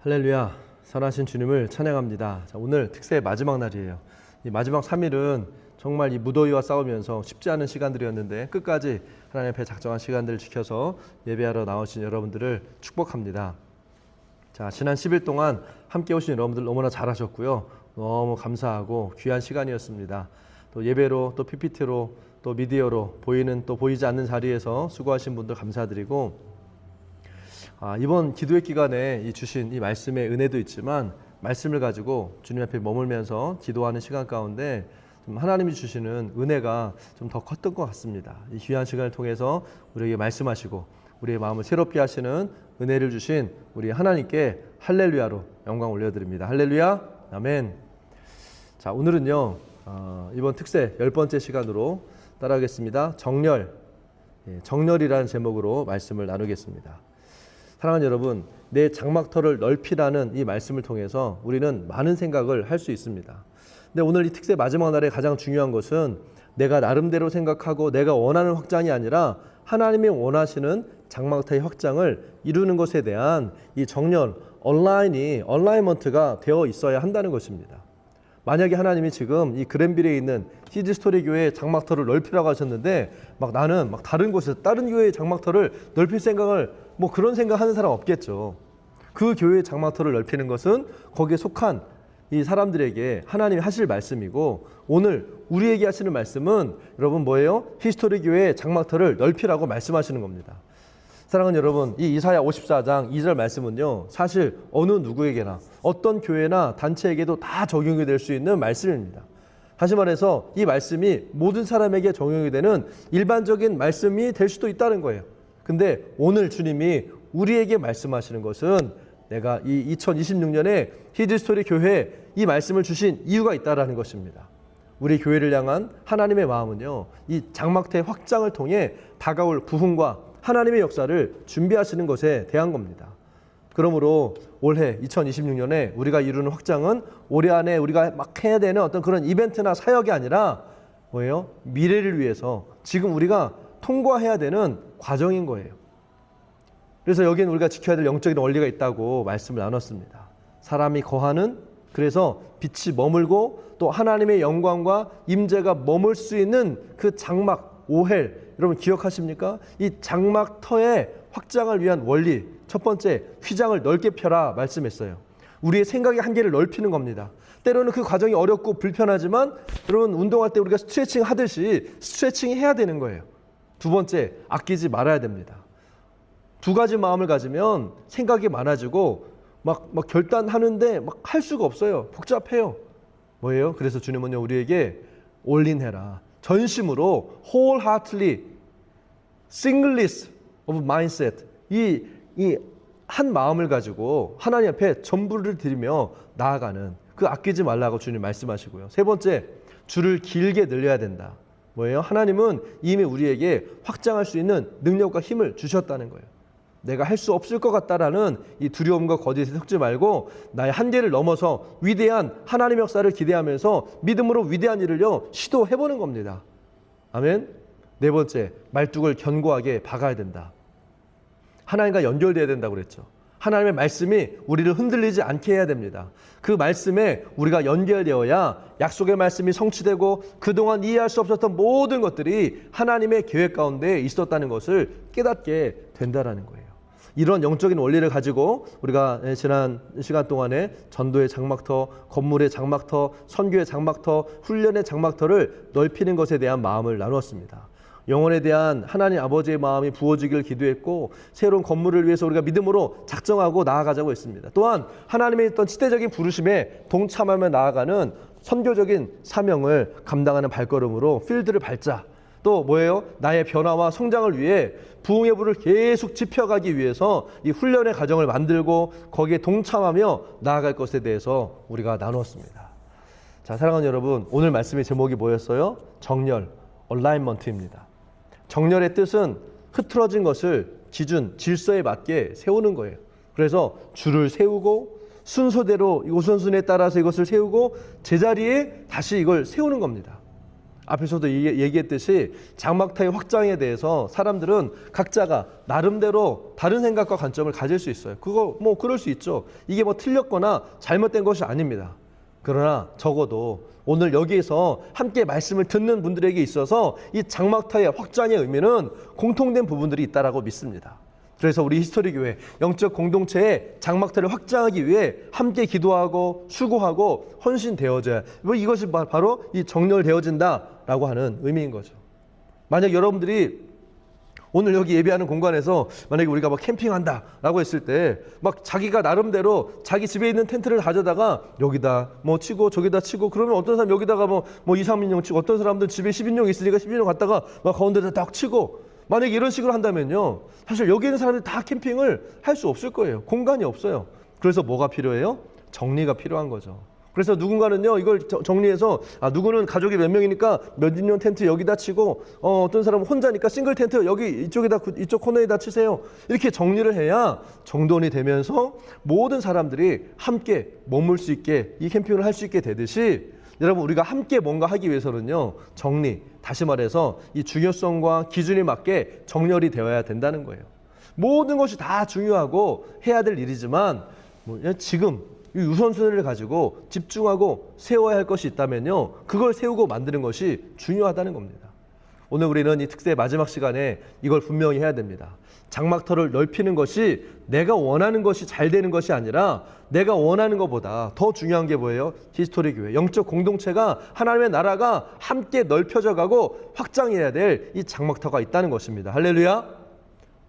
할렐루야, 선하신 주님을 찬양합니다. 자, 오늘 특세의 마지막 날이에요. 이 마지막 3일은 정말 이 무더위와 싸우면서 쉽지 않은 시간들이었는데 끝까지 하나님 앞에 작정한 시간들을 지켜서 예배하러 나오신 여러분들을 축복합니다. 자, 지난 10일 동안 함께 오신 여러분들 너무나 잘하셨고요. 너무 감사하고 귀한 시간이었습니다. 또 예배로, 또 PPT로, 또 미디어로 보이는 또 보이지 않는 자리에서 수고하신 분들 감사드리고, 이번 기도회 기간에 주신 이 말씀의 은혜도 있지만 말씀을 가지고 주님 앞에 머물면서 기도하는 시간 가운데 좀 하나님이 주시는 은혜가 좀 더 컸던 것 같습니다. 이 귀한 시간을 통해서 우리에게 말씀하시고 우리의 마음을 새롭게 하시는 은혜를 주신 우리 하나님께 할렐루야로 영광 올려드립니다. 할렐루야, 아멘. 자, 오늘은요 이번 특세 10번째 시간으로 따라하겠습니다. 정렬, 정렬이라는 제목으로 말씀을 나누겠습니다. 사랑하는 여러분, 내 장막터를 넓히라는 이 말씀을 통해서 우리는 많은 생각을 할 수 있습니다. 근데 오늘 이 특세 마지막 날에 가장 중요한 것은 내가 나름대로 생각하고 내가 원하는 확장이 아니라 하나님이 원하시는 장막터의 확장을 이루는 것에 대한 이 정렬, 얼라이먼트가 되어 있어야 한다는 것입니다. 만약에 하나님이 지금 이 그랜빌에 있는 히즈스토리 교회의 장막터를 넓히라고 하셨는데 나는 다른 곳에서 다른 교회의 장막터를 넓힐 생각을 그런 생각하는 사람 없겠죠. 그 교회의 장막터를 넓히는 것은 거기에 속한 이 사람들에게 하나님이 하실 말씀이고, 오늘 우리에게 하시는 말씀은 여러분 뭐예요? 히스토리 교회의 장막터를 넓히라고 말씀하시는 겁니다. 사랑하는 여러분, 이 이사야 54장 2절 말씀은요, 사실 어느 누구에게나 어떤 교회나 단체에게도 다 적용이 될 수 있는 말씀입니다. 다시 말해서 이 말씀이 모든 사람에게 적용이 되는 일반적인 말씀이 될 수도 있다는 거예요. 근데 오늘 주님이 우리에게 말씀하시는 것은 내가 이 2026년에 히즈스토리 교회에 이 말씀을 주신 이유가 있다라는 것입니다. 우리 교회를 향한 하나님의 마음은요, 이 장막터의 확장을 통해 다가올 부흥과 하나님의 역사를 준비하시는 것에 대한 겁니다. 그러므로 올해 2026년에 우리가 이루는 확장은 올해 안에 우리가 해야 되는 어떤 그런 이벤트나 사역이 아니라 뭐예요? 미래를 위해서 지금 우리가 통과해야 되는 과정인 거예요. 그래서 여기는 우리가 지켜야 될 영적인 원리가 있다고 말씀을 나눴습니다. 사람이 거하는, 그래서 빛이 머물고 또 하나님의 영광과 임재가 머물 수 있는 그 장막, 오헬, 여러분 기억하십니까? 이 장막터의 확장을 위한 원리, 첫 번째, 휘장을 넓게 펴라 말씀했어요. 우리의 생각의 한계를 넓히는 겁니다. 때로는 그 과정이 어렵고 불편하지만 여러분 운동할 때 우리가 스트레칭 하듯이 스트레칭 해야 되는 거예요. 두 번째, 아끼지 말아야 됩니다. 두 가지 마음을 가지면 생각이 많아지고 막 결단하는데 할 수가 없어요. 복잡해요. 뭐예요? 그래서 주님은요, 우리에게 올인해라. 전심으로 wholeheartedly, singleness of mindset, 이 한 마음을 가지고 하나님 앞에 전부를 드리며 나아가는, 그 아끼지 말라고 주님 말씀하시고요. 세 번째, 줄을 길게 늘려야 된다. 뭐예요? 하나님은 이미 우리에게 확장할 수 있는 능력과 힘을 주셨다는 거예요. 내가 할 수 없을 것 같다라는 이 두려움과 거짓에 속지 말고 나의 한계를 넘어서 위대한 하나님의 역사를 기대하면서 믿음으로 위대한 일을요 시도해보는 겁니다. 아멘. 네 번째, 말뚝을 견고하게 박아야 된다. 하나님과 연결돼야 된다고 그랬죠. 하나님의 말씀이 우리를 흔들리지 않게 해야 됩니다. 그 말씀에 우리가 연결되어야 약속의 말씀이 성취되고 그동안 이해할 수 없었던 모든 것들이 하나님의 계획 가운데 있었다는 것을 깨닫게 된다는 거예요. 이런 영적인 원리를 가지고 우리가 지난 시간 동안에 전도의 장막터, 건물의 장막터, 선교의 장막터, 훈련의 장막터를 넓히는 것에 대한 마음을 나누었습니다. 영혼에 대한 하나님 아버지의 마음이 부어지기를 기도했고, 새로운 건물을 위해서 우리가 믿음으로 작정하고 나아가자고 했습니다. 또한 하나님의 어떤 시대적인 부르심에 동참하며 나아가는 선교적인 사명을 감당하는 발걸음으로 필드를 밟자. 또 뭐예요? 나의 변화와 성장을 위해 부흥의 불을 계속 지펴가기 위해서 이 훈련의 과정을 만들고 거기에 동참하며 나아갈 것에 대해서 우리가 나누었습니다. 자, 사랑하는 여러분, 오늘 말씀의 제목이 뭐였어요? 정렬, 얼라이먼트입니다. 정렬의 뜻은 흐트러진 것을 기준, 질서에 맞게 세우는 거예요. 그래서 줄을 세우고 순서대로 우선순위에 따라서 이것을 세우고 제자리에 다시 이걸 세우는 겁니다. 앞에서도 얘기했듯이 장막타의 확장에 대해서 사람들은 각자가 나름대로 다른 생각과 관점을 가질 수 있어요. 그거 뭐 그럴 수 있죠. 이게 뭐 틀렸거나 잘못된 것이 아닙니다. 그러나 적어도 오늘 여기에서 함께 말씀을 듣는 분들에게 있어서 이 장막타의 확장의 의미는 공통된 부분들이 있다라고 믿습니다. 그래서 우리 히스토리 교회 영적 공동체의 장막타를 확장하기 위해 함께 기도하고 수고하고 헌신되어져야, 이것이 바로 이 정렬되어진다라고 하는 의미인 거죠. 만약 여러분들이 오늘 여기 예배하는 공간에서 만약에 우리가 막 캠핑한다라고 했을 때 막 자기가 나름대로 자기 집에 있는 텐트를 가져다가 여기다 뭐 치고 저기다 치고, 그러면 어떤 사람 여기다가 뭐 2, 3인용 치고, 어떤 사람들 집에 10인용 있으니까 10인용 갖다가 막 가운데다 딱 치고, 만약에 이런 식으로 한다면요, 사실 여기 있는 사람들이 다 캠핑을 할 수 없을 거예요. 공간이 없어요. 그래서 뭐가 필요해요? 정리가 필요한 거죠. 그래서 누군가는요, 이걸 정리해서 누구는 가족이 몇 명이니까 몇 인용 텐트 여기다 치고, 어떤 사람은 혼자니까 싱글 텐트 여기 이쪽에다, 이쪽 코너에다 치세요. 이렇게 정리를 해야 정돈이 되면서 모든 사람들이 함께 머물 수 있게 이 캠핑을 할 수 있게 되듯이, 여러분 우리가 함께 뭔가 하기 위해서는요, 정리, 다시 말해서 이 중요성과 기준에 맞게 정렬이 되어야 된다는 거예요. 모든 것이 다 중요하고 해야 될 일이지만 지금 이 우선순위를 가지고 집중하고 세워야 할 것이 있다면요, 그걸 세우고 만드는 것이 중요하다는 겁니다. 오늘 우리는 이 특세 마지막 시간에 이걸 분명히 해야 됩니다. 장막터를 넓히는 것이 내가 원하는 것이 잘 되는 것이 아니라 내가 원하는 것보다 더 중요한 게 뭐예요? 히스토리 교회, 영적 공동체가, 하나님의 나라가 함께 넓혀져 가고 확장해야 될 이 장막터가 있다는 것입니다. 할렐루야.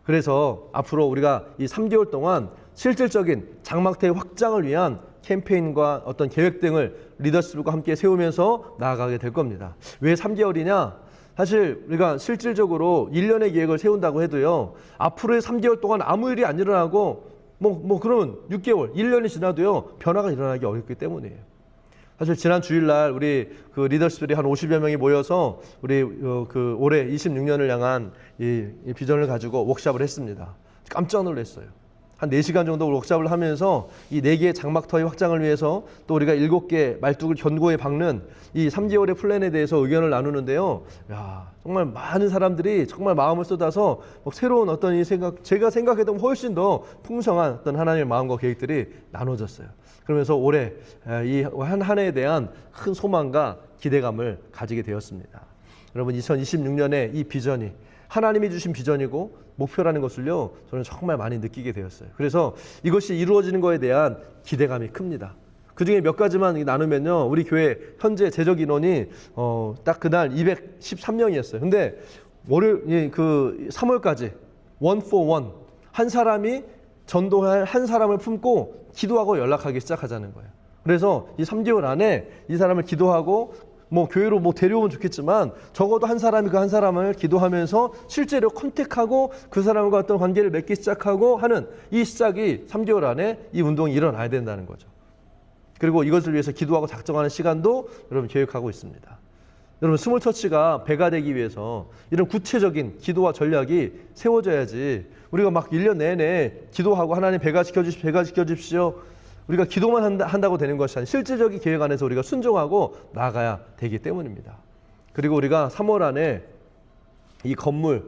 그래서 앞으로 우리가 이 3개월 동안 실질적인 장막터의 확장을 위한 캠페인과 어떤 계획 등을 리더십과 함께 세우면서 나아가게 될 겁니다. 왜 3개월이냐? 사실 우리가 실질적으로 1년의 계획을 세운다고 해도요, 앞으로의 3개월 동안 아무 일이 안 일어나고 그러면 6개월, 1년이 지나도요, 변화가 일어나기 어렵기 때문이에요. 사실 지난 주일날 우리 그 리더십들이 한 50여 명이 모여서 우리 그 올해 26년을 향한 이 비전을 가지고 워크숍을 했습니다. 깜짝 놀랐어요. 한 4시간 정도 워크숍을 하면서 이 4개의 장막터의 확장을 위해서 또 우리가 7개 말뚝을 견고히 박는 이 3개월의 플랜에 대해서 의견을 나누는데요. 야, 정말 많은 사람들이 정말 마음을 쏟아서 새로운 어떤 이 생각, 제가 생각했던 훨씬 더 풍성한 어떤 하나님의 마음과 계획들이 나눠졌어요. 그러면서 올해 이 한 해에 대한 큰 소망과 기대감을 가지게 되었습니다. 여러분, 2026년에 이 비전이 하나님이 주신 비전이고 목표라는 것을요, 저는 정말 많이 느끼게 되었어요. 그래서 이것이 이루어지는 것에 대한 기대감이 큽니다. 그 중에 몇 가지만 나누면요, 우리 교회 현재 재적 인원이 딱 그날 213명이었어요. 근데 월요일 그 3월까지 one for one, 한 사람이 전도할 한 사람을 품고 기도하고 연락하기 시작하자는 거예요. 그래서 이 3개월 안에 이 사람을 기도하고 교회로 데려오면 좋겠지만 적어도 한 사람이 그 한 사람을 기도하면서 실제로 컨택하고 그 사람과 어떤 관계를 맺기 시작하고 하는 이 시작이 3개월 안에 이 운동이 일어나야 된다는 거죠. 그리고 이것을 위해서 기도하고 작정하는 시간도 여러분 계획하고 있습니다. 여러분, 스몰처치가 배가 되기 위해서 이런 구체적인 기도와 전략이 세워져야지, 우리가 막 1년 내내 기도하고 하나님 배가 지켜주십시오. 우리가 기도만 한다고 되는 것이 아니라 실질적인 계획 안에서 우리가 순종하고 나아가야 되기 때문입니다. 그리고 우리가 3월 안에 이 건물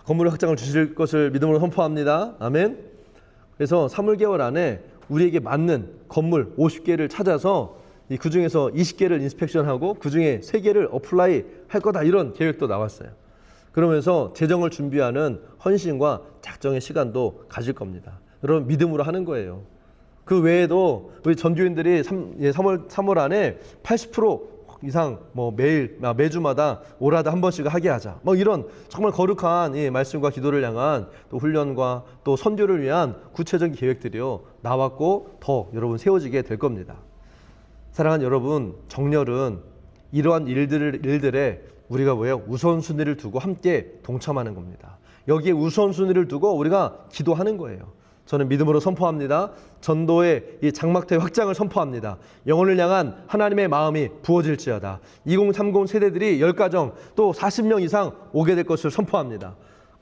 확장을 주실 것을 믿음으로 선포합니다. 아멘. 그래서 3개월 안에 우리에게 맞는 건물 50개를 찾아서 그 중에서 20개를 인스펙션하고 그 중에 3개를 어플라이 할 거다, 이런 계획도 나왔어요. 그러면서 재정을 준비하는 헌신과 작정의 시간도 가질 겁니다. 여러분, 믿음으로 하는 거예요. 그 외에도 우리 전교인들이 3월 안에 80% 이상 매주마다 오라다 한 번씩 하게 하자, 이런 정말 거룩한 이 말씀과 기도를 향한 또 훈련과 또 선교를 위한 구체적인 계획들이요 나왔고 더 여러분 세워지게 될 겁니다. 사랑하는 여러분, 정렬은 이러한 일들에 우리가 우선순위를 두고 함께 동참하는 겁니다. 여기에 우선순위를 두고 우리가 기도하는 거예요. 저는 믿음으로 선포합니다. 전도의 이 장막터의 확장을 선포합니다. 영혼을 향한 하나님의 마음이 부어질지어다. 2030 세대들이 10가정 또 40명 이상 오게 될 것을 선포합니다.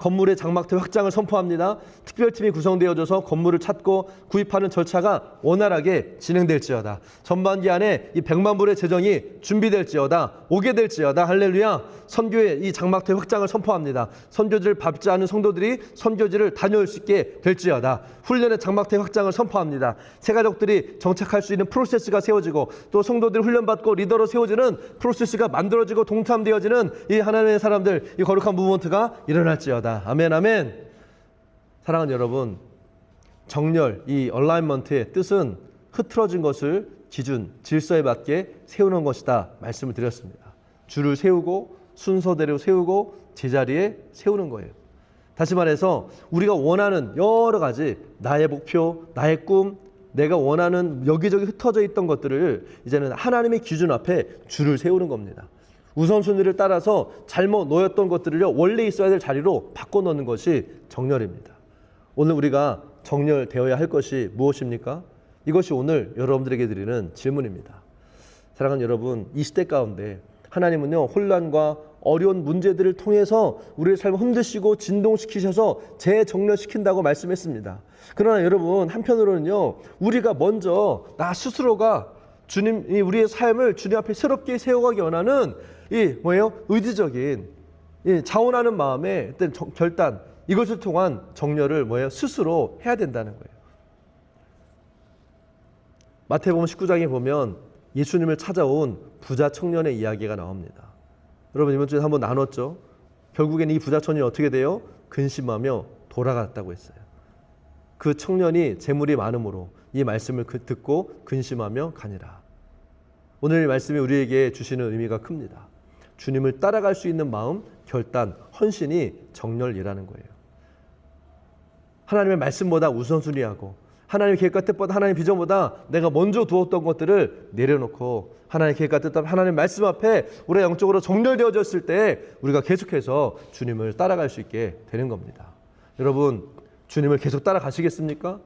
건물의 장막대 확장을 선포합니다. 특별팀이 구성되어져서 건물을 찾고 구입하는 절차가 원활하게 진행될지어다. 전반기 안에 이 100만 불의 재정이 준비될지어다. 오게 될지어다. 할렐루야. 선교의 이 장막대 확장을 선포합니다. 선교지를 밟지 않은 성도들이 선교지를 다녀올 수 있게 될지어다. 훈련의 장막대 확장을 선포합니다. 새가족들이 정착할 수 있는 프로세스가 세워지고 또 성도들이 훈련받고 리더로 세워지는 프로세스가 만들어지고 동참되어지는 이 하나님의 사람들, 이 거룩한 무브먼트가 일어날지어다. 아멘, 아멘. 사랑하는 여러분, 정렬, 이 얼라인먼트의 뜻은 흐트러진 것을 기준, 질서에 맞게 세우는 것이다 말씀을 드렸습니다. 줄을 세우고 순서대로 세우고 제자리에 세우는 거예요. 다시 말해서 우리가 원하는 여러 가지 나의 목표, 나의 꿈, 내가 원하는 여기저기 흩어져 있던 것들을 이제는 하나님의 기준 앞에 줄을 세우는 겁니다. 우선순위를 따라서 잘못 놓였던 것들을요, 원래 있어야 될 자리로 바꿔놓는 것이 정렬입니다. 오늘 우리가 정렬되어야 할 것이 무엇입니까? 이것이 오늘 여러분들에게 드리는 질문입니다. 사랑하는 여러분, 이 시대 가운데 하나님은요, 혼란과 어려운 문제들을 통해서 우리의 삶을 흔드시고 진동시키셔서 재정렬시킨다고 말씀했습니다. 그러나 여러분, 한편으로는요, 우리가 먼저 나 스스로가 주님이 우리의 삶을 주님 앞에 새롭게 세워가기 원하는 이 뭐예요? 의지적인 자원하는 마음의 어떤 결단, 이것을 통한 정렬을 뭐예요? 스스로 해야 된다는 거예요. 마태복음 19장에 보면 예수님을 찾아온 부자 청년의 이야기가 나옵니다. 여러분, 이번 주에 한번 나눴죠? 결국엔 이 부자 청년이 어떻게 돼요? 근심하며 돌아갔다고 했어요. 그 청년이 재물이 많음으로 이 말씀을 듣고 근심하며 가니라. 오늘 이 말씀이 우리에게 주시는 의미가 큽니다. 주님을 따라갈 수 있는 마음, 결단, 헌신이 정렬이라는 거예요. 하나님의 말씀보다 우선순위하고 하나님의 계획과 뜻보다 하나님의 비전보다 내가 먼저 두었던 것들을 내려놓고 하나님의 계획과 뜻보다 하나님의 말씀 앞에 우리가 영적으로 정렬되어졌을 때 우리가 계속해서 주님을 따라갈 수 있게 되는 겁니다. 여러분, 주님을 계속 따라가시겠습니까?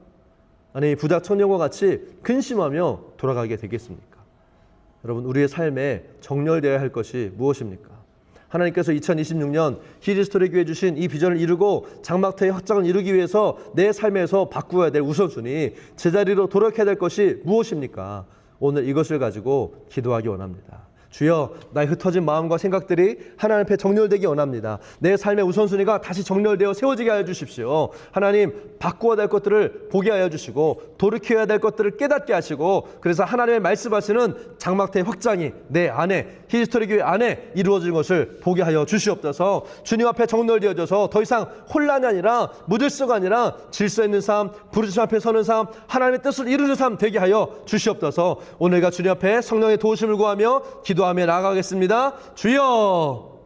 아니, 부자 청년과 같이 근심하며 돌아가게 되겠습니까? 여러분, 우리의 삶에 정렬되어야 할 것이 무엇입니까? 하나님께서 2026년 히리스토리 교회 주신 이 비전을 이루고 장막태의 확장을 이루기 위해서 내 삶에서 바꾸어야 될 우선순위, 제자리로 돌아가야 될 것이 무엇입니까? 오늘 이것을 가지고 기도하기 원합니다. 주여, 나의 흩어진 마음과 생각들이 하나님 앞에 정렬되기 원합니다. 내 삶의 우선순위가 다시 정렬되어 세워지게 하여 주십시오. 하나님, 바꾸어야 될 것들을 보게 하여 주시고 돌이켜야 될 것들을 깨닫게 하시고, 그래서 하나님의 말씀하시는 장막태의 확장이 내 안에, 히스토리 교회 안에 이루어진 것을 보게 하여 주시옵소서. 주님 앞에 정렬되어져서 더 이상 혼란이 아니라 무질서가 아니라 질서 있는 삶, 부르심 앞에 서는 삶, 하나님의 뜻을 이루는 삶 되게 하여 주시옵소서. 오늘가 주님 앞에 성령의 도우심을 구하며 기도하며 나아가겠습니다. 주여!